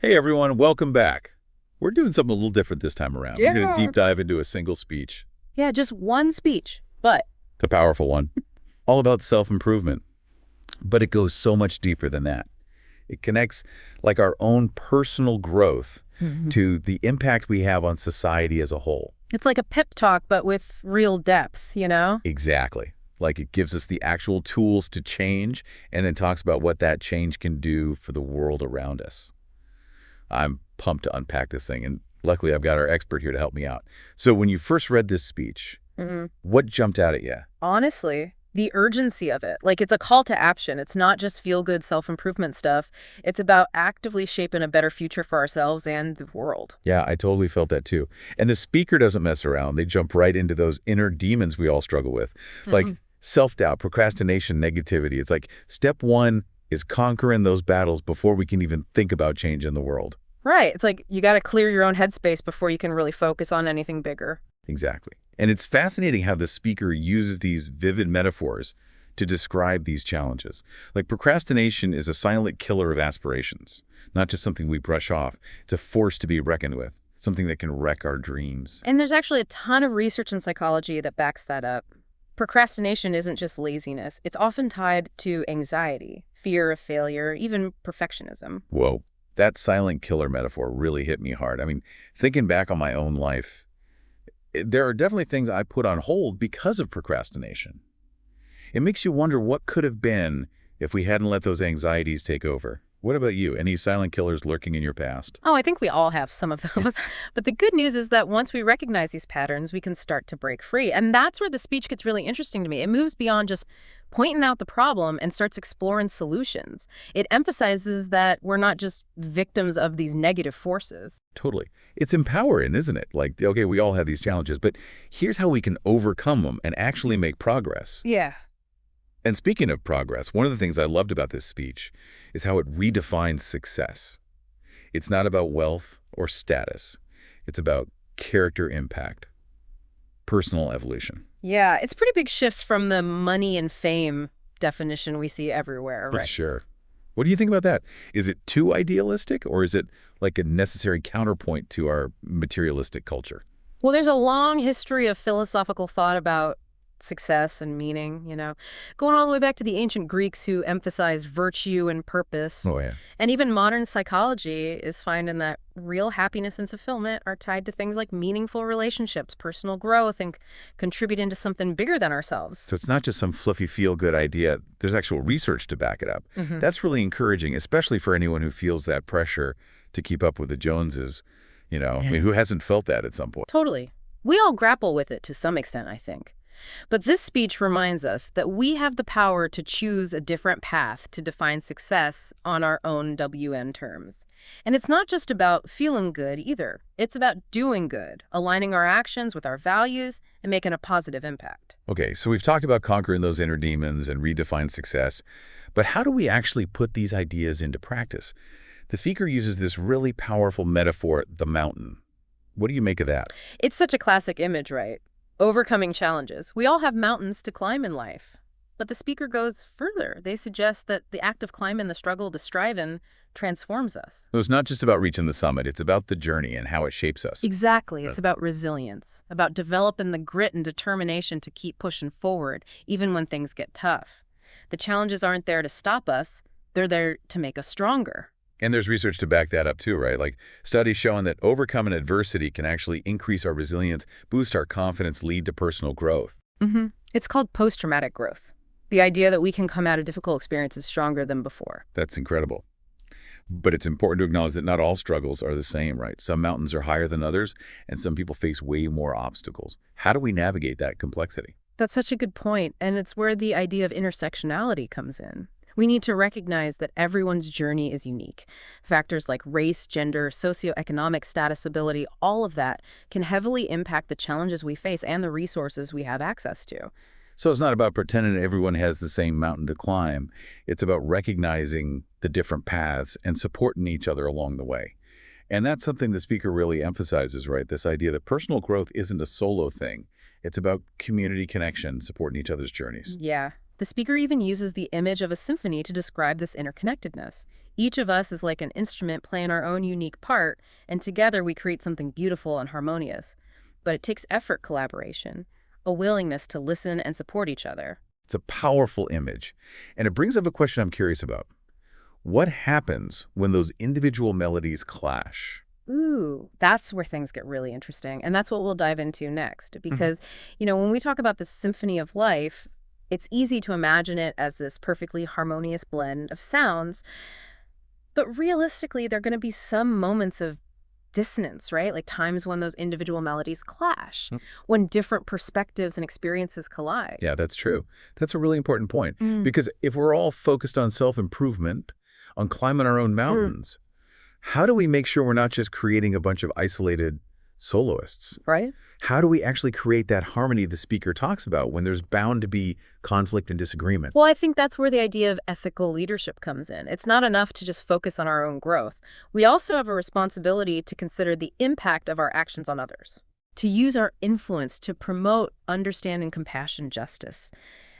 Hey everyone, welcome back. We're doing something a little different this time around. We're going to Yeah. deep dive into a single speech. Yeah, just one speech. But It's a powerful one. All about self-improvement. But it goes so much deeper than that. It connects like our own personal growth to the impact we have on society as a whole. it's like a pep talk, but with real depth, you know? Exactly. Like it gives us the actual tools to change and then talks about what that change can do for the world around us. I'm pumped to unpack this thing, and luckily I've got our expert here to help me out. So when you first read this speech, hmm what jumped out at you? Honestly, the urgency of it. Like, it's a call to action. It's not just feel-good self-improvement stuff. It's about actively shaping a better future for ourselves and the world. Yeah, I totally felt that too. And the speaker doesn't mess around. They jump right into those inner demons we all struggle with, like self-doubt, procrastination, negativity. It's like step one is conquering those battles before we can even think about change in the world. Right. It's like you got to clear your own headspace before you can really focus on anything bigger. Exactly. And it's fascinating how the speaker uses these vivid metaphors to describe these challenges. Like procrastination is a silent killer of aspirations, not just something we brush off. It's a force to be reckoned with, something that can wreck our dreams. And there's actually a ton of research in psychology that backs that up. Procrastination isn't just laziness. It's often tied to anxiety, fear of failure, even perfectionism. Whoa, that silent killer metaphor really hit me hard. I mean, thinking back on my own life, there are definitely things I put on hold because of procrastination. It makes you wonder what could have been if we hadn't let those anxieties take over. What about you? Any silent killers lurking in your past? Oh, I think we all have some of those. But the good news is that once we recognize these patterns, we can start to break free. And that's where the speech gets really interesting to me. It moves beyond just pointing out the problem and starts exploring solutions. It emphasizes that we're not just victims of these negative forces. Totally. It's empowering, isn't it? Like, okay, we all have these challenges, but here's how we can overcome them and actually make progress. Yeah. And speaking of progress, one of the things I loved about this speech is how it redefines success. It's not about wealth or status. It's about character impact, personal evolution. Yeah, it's pretty big shifts from the money and fame definition we see everywhere, For right? sure. What do you think about that? Is it too idealistic, or is it like a necessary counterpoint to our materialistic culture? Well, there's a long history of philosophical thought about success and meaning, going all the way back to the ancient Greeks who emphasized virtue and purpose. Oh, yeah. And even modern psychology is finding that real happiness and fulfillment are tied to things like meaningful relationships, personal growth, and contributing to something bigger than ourselves. So it's not just some fluffy feel-good idea. There's actual research to back it up. That's really encouraging, especially for anyone who feels that pressure to keep up with the Joneses. I mean, who hasn't felt that at some point? Totally. We all grapple with it to some extent, I think. But this speech reminds us that we have the power to choose a different path to define success on our own WN terms. And it's not just about feeling good either. It's about doing good, aligning our actions with our values, and making a positive impact. Okay, so we've talked about conquering those inner demons and redefine success, but how do we actually put these ideas into practice? The speaker uses this really powerful metaphor, the mountain. What do you make of that? It's such a classic image, right? Overcoming challenges. We all have mountains to climb in life. But the speaker goes further. They suggest that the act of climbing, the struggle, the striving, transforms us. So it's not just about reaching the summit, it's about the journey and how it shapes us. Exactly. It's about resilience, about developing the grit and determination to keep pushing forward, even when things get tough. The challenges aren't there to stop us. They're there to make us stronger. And there's research to back that up too, right? Like studies showing that overcoming adversity can actually increase our resilience, boost our confidence, lead to personal growth. It's called post-traumatic growth. The idea that we can come out of difficult experiences stronger than before. That's incredible. But it's important to acknowledge that not all struggles are the same, right? Some mountains are higher than others, and some people face way more obstacles. How do we navigate that complexity? That's such a good point, and it's where the idea of intersectionality comes in. We need to recognize that everyone's journey is unique. Factors like race, gender, socioeconomic status, ability, all of that can heavily impact the challenges we face and the resources we have access to. So it's not about pretending everyone has the same mountain to climb. It's about recognizing the different paths and supporting each other along the way. And that's something the speaker really emphasizes, right? This idea that personal growth isn't a solo thing. It's about community connection, supporting each other's journeys. Yeah. The speaker even uses the image of a symphony to describe this interconnectedness. Each of us is like an instrument playing our own unique part, and together we create something beautiful and harmonious. But it takes effort, collaboration, a willingness to listen and support each other. It's a powerful image. And it brings up a question I'm curious about. What happens when those individual melodies clash? Ooh, that's where things get really interesting. And that's what we'll dive into next. Because, when we talk about the symphony of life, it's easy to imagine it as this perfectly harmonious blend of sounds. But realistically, there are going to be some moments of dissonance, right? Like times when those individual melodies clash, Mm. when different perspectives and experiences collide. Yeah, that's true. That's a really important point. Mm. Because if we're all focused on self-improvement, on climbing our own mountains, how do we make sure we're not just creating a bunch of isolated soloists? Right? How do we actually create that harmony the speaker talks about when there's bound to be conflict and disagreement? Well, I think that's where the idea of ethical leadership comes in. It's not enough to just focus on our own growth. We also have a responsibility to consider the impact of our actions on others, to use our influence to promote understanding, compassion, justice.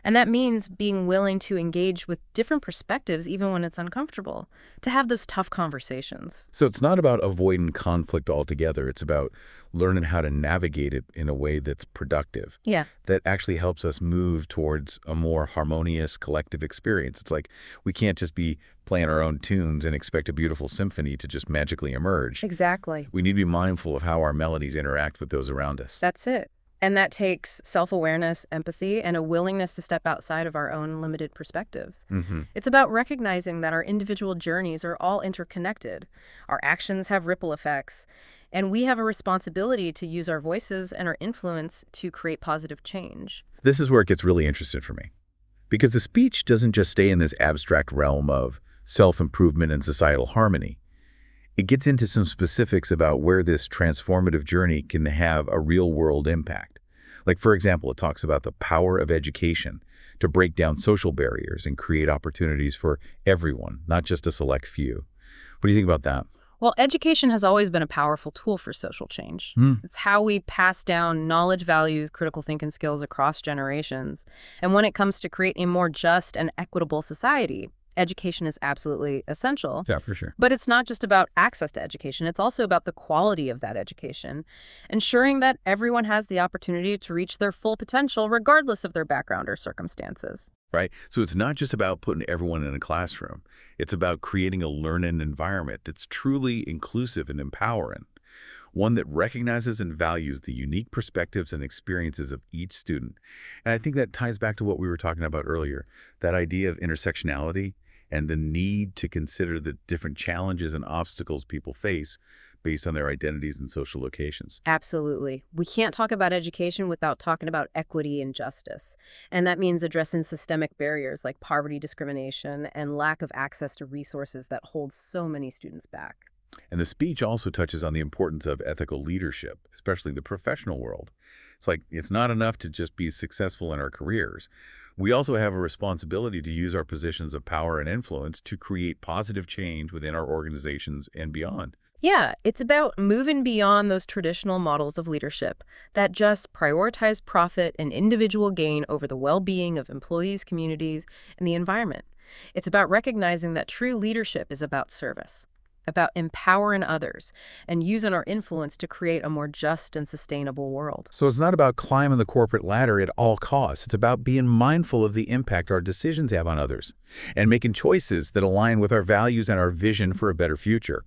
And that means being willing to engage with different perspectives even when it's uncomfortable, to have those tough conversations. So it's not about avoiding conflict altogether. It's about learning how to navigate it in a way that's productive, Yeah. that actually helps us move towards a more harmonious collective experience. It's like we can't just be playing our own tunes and expect a beautiful symphony to just magically emerge. Exactly. We need to be mindful of how our melodies interact with those around us. That's it. And that takes self-awareness, empathy, and a willingness to step outside of our own limited perspectives. It's about recognizing that our individual journeys are all interconnected. Our actions have ripple effects, and we have a responsibility to use our voices and our influence to create positive change. This is where it gets really interesting for me. Because the speech doesn't just stay in this abstract realm of self-improvement and societal harmony. It gets into some specifics about where this transformative journey can have a real-world impact. Like, for example, it talks about the power of education to break down social barriers and create opportunities for everyone, not just a select few. What do you think about that? Well, education has always been a powerful tool for social change. It's how we pass down knowledge, values, critical thinking skills across generations. And when it comes to create a more just and equitable society, education is absolutely essential. Yeah, for sure. But it's not just about access to education. It's also about the quality of that education, ensuring that everyone has the opportunity to reach their full potential regardless of their background or circumstances. Right? So it's not just about putting everyone in a classroom. It's about creating a learning environment that's truly inclusive and empowering, one that recognizes and values the unique perspectives and experiences of each student. And I think that ties back to what we were talking about earlier, that idea of intersectionality and the need to consider the different challenges and obstacles people face based on their identities and social locations. Absolutely. We can't talk about education without talking about equity and justice. And that means addressing systemic barriers like poverty, discrimination, and lack of access to resources that hold so many students back. And the speech also touches on the importance of ethical leadership, especially in the professional world. It's like it's not enough to just be successful in our careers. We also have a responsibility to use our positions of power and influence to create positive change within our organizations and beyond. Yeah, it's about moving beyond those traditional models of leadership that just prioritize profit and individual gain over the well-being of employees, communities, and the environment. It's about recognizing that true leadership is about service, about empowering others, and using our influence to create a more just and sustainable world. So it's not about climbing the corporate ladder at all costs. It's about being mindful of the impact our decisions have on others and making choices that align with our values and our vision for a better future.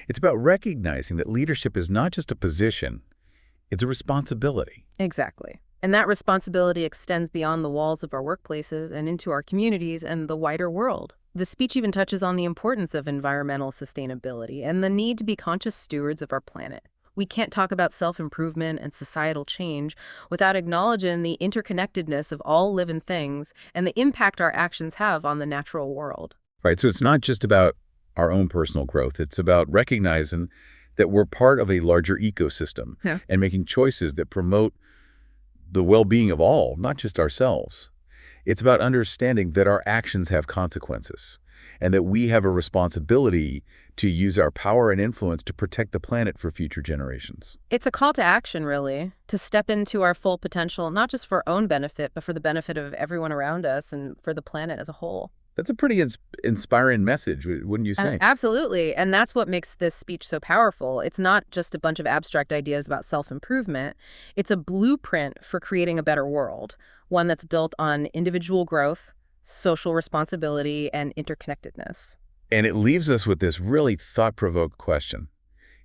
It's about recognizing that leadership is not just a position, it's a responsibility. Exactly. And that responsibility extends beyond the walls of our workplaces and into our communities and the wider world. The speech even touches on the importance of environmental sustainability and the need to be conscious stewards of our planet. We can't talk about self-improvement and societal change without acknowledging the interconnectedness of all living things and the impact our actions have on the natural world. Right, so it's not just about our own personal growth. It's about recognizing that we're part of a larger ecosystem and making choices that promote the well-being of all, not just ourselves. It's about understanding that our actions have consequences and that we have a responsibility to use our power and influence to protect the planet for future generations. It's a call to action, really, to step into our full potential, not just for our own benefit, but for the benefit of everyone around us and for the planet as a whole. That's a pretty inspiring message, wouldn't you say? Absolutely. And that's what makes this speech so powerful. It's not just a bunch of abstract ideas about self-improvement. It's a blueprint for creating a better world, one that's built on individual growth, social responsibility, and interconnectedness. And it leaves us with this really thought-provoked question.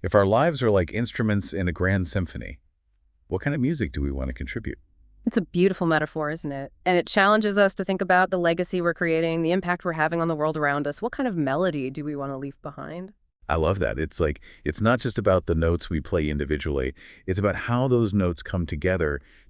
If our lives are like instruments in a grand symphony, what kind of music do we want to contribute? It's a beautiful metaphor, isn't it? And it challenges us to think about the legacy we're creating, the impact we're having on the world around us. What kind of melody do we want to leave behind? I love that. It's like, it's not just about the notes we play individually. It's about how those notes come together